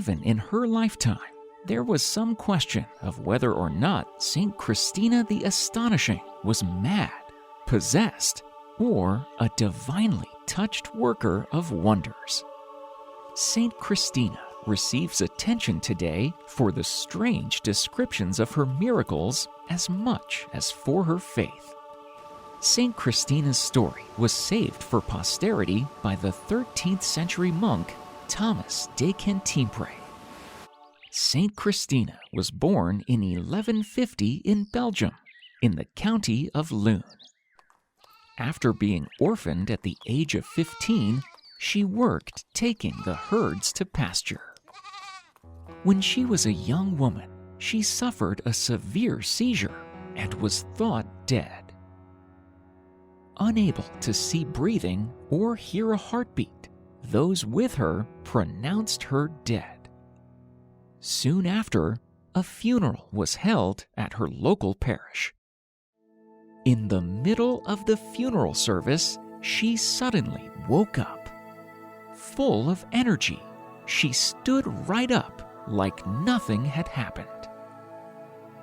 even in her lifetime, there was some question of whether or not St. Christina the Astonishing was mad, possessed, or a divinely touched worker of wonders. St. Christina receives attention today for the strange descriptions of her miracles as much as for her faith. St. Christina's story was saved for posterity by the 13th century monk Thomas de Cantimpré. St. Christina was born in 1150 in Belgium, in the county of Leun. After being orphaned at the age of 15, she worked taking the herds to pasture. When she was a young woman, she suffered a severe seizure and was thought dead. Unable to see breathing or hear a heartbeat, those with her pronounced her dead. Soon after, a funeral was held at her local parish. In the middle of the funeral service, she suddenly woke up. Full of energy, she stood right up like nothing had happened.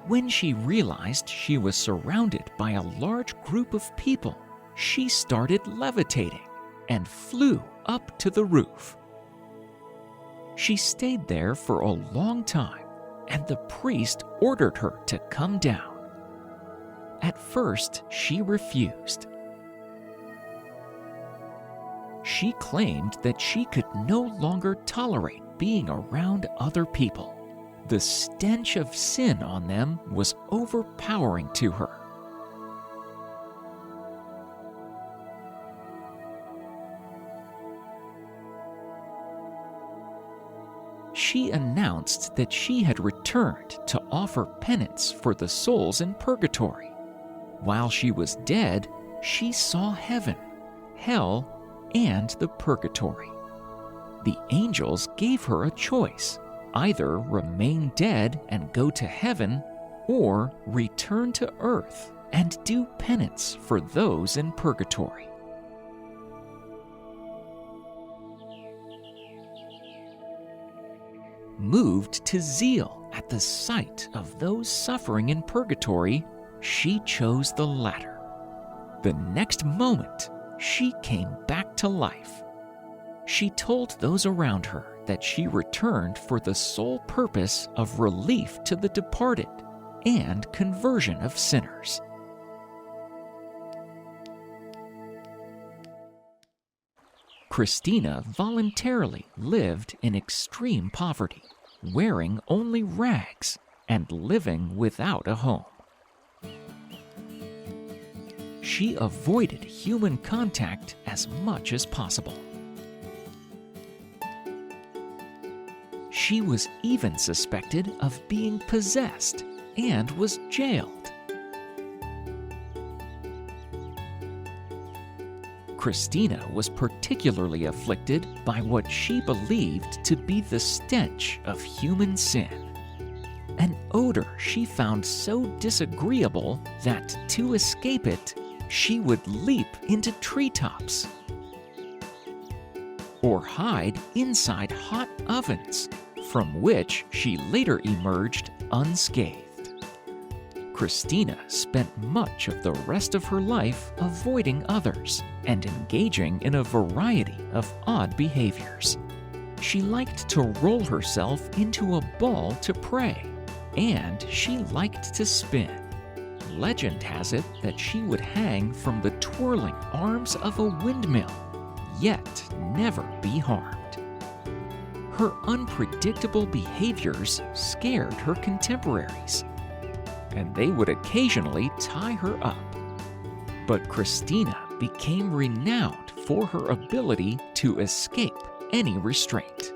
When she realized she was surrounded by a large group of people, she started levitating and flew up to the roof. She stayed there for a long time, and the priest ordered her to come down. At first, she refused. She claimed that she could no longer tolerate being around other people. The stench of sin on them was overpowering to her. She announced that she had returned to offer penance for the souls in purgatory. While she was dead, she saw heaven, hell, and the purgatory. The angels gave her a choice: either remain dead and go to heaven, or return to earth and do penance for those in purgatory. Moved to zeal at the sight of those suffering in purgatory, she chose the latter. The next moment, she came back to life. She told those around her that she returned for the sole purpose of relief to the departed and conversion of sinners. Christina voluntarily lived in extreme poverty, wearing only rags and living without a home. She avoided human contact as much as possible. She was even suspected of being possessed and was jailed. Christina was particularly afflicted by what she believed to be the stench of human sin, an odor she found so disagreeable that, to escape it, she would leap into treetops or hide inside hot ovens, from which she later emerged unscathed. Christina spent much of the rest of her life avoiding others and engaging in a variety of odd behaviors. She liked to roll herself into a ball to pray, and she liked to spin. Legend has it that she would hang from the twirling arms of a windmill, yet never be harmed. Her unpredictable behaviors scared her contemporaries, and they would occasionally tie her up. But Christina became renowned for her ability to escape any restraint.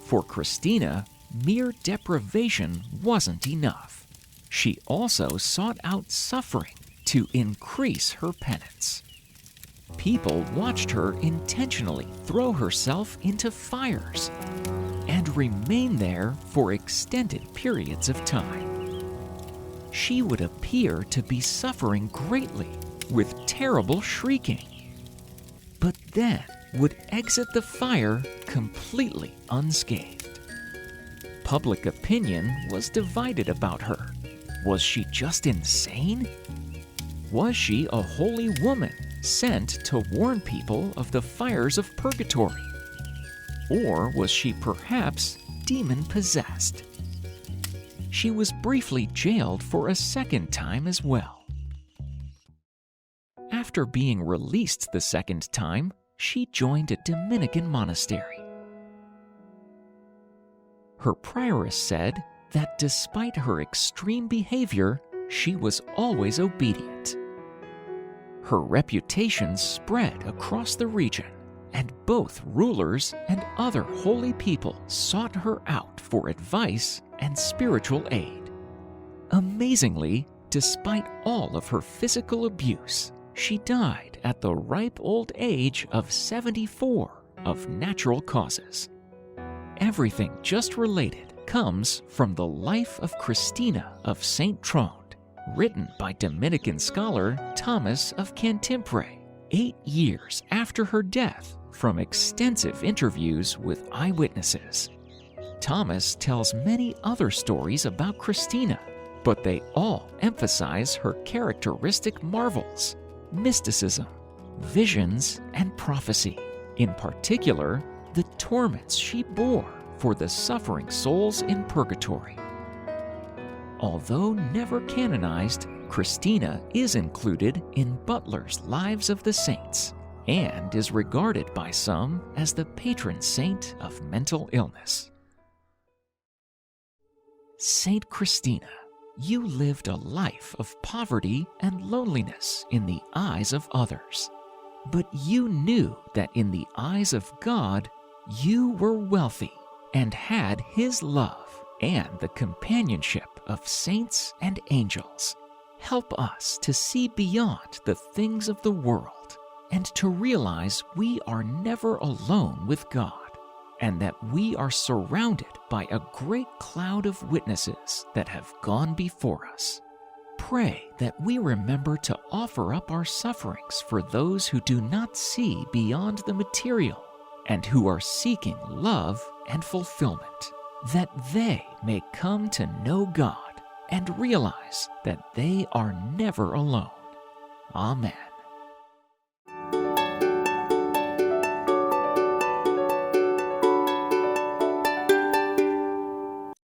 For Christina, mere deprivation wasn't enough. She also sought out suffering to increase her penance. People watched her intentionally throw herself into fires and remain there for extended periods of time. She would appear to be suffering greatly with terrible shrieking. But then would exit the fire completely unscathed. Public opinion was divided about her. Was she just insane? Was she a holy woman sent to warn people of the fires of purgatory? Or was she perhaps demon-possessed? She was briefly jailed for a second time as well. After being released the second time, she joined a Dominican monastery. Her prioress said that despite her extreme behavior, she was always obedient. Her reputation spread across the region, and both rulers and other holy people sought her out for advice and spiritual aid. Amazingly, despite all of her physical abuse, she died at the ripe old age of 74 of natural causes. Everything just related comes from the life of Christina of St. Tronde, written by Dominican scholar Thomas of Cantimpré 8 years after her death from extensive interviews with eyewitnesses. Thomas tells many other stories about Christina, but they all emphasize her characteristic marvels, mysticism, visions, and prophecy. In particular, the torments she bore for the suffering souls in purgatory. Although never canonized, Christina is included in Butler's Lives of the Saints and is regarded by some as the patron saint of mental illness. Saint Christina, you lived a life of poverty and loneliness in the eyes of others, but you knew that in the eyes of God, you were wealthy and had His love and the companionship of saints and angels. Help us to see beyond the things of the world and to realize we are never alone with God, and that we are surrounded by a great cloud of witnesses that have gone before us. Pray that we remember to offer up our sufferings for those who do not see beyond the material and who are seeking love and fulfillment, that they may come to know God and realize that they are never alone. Amen.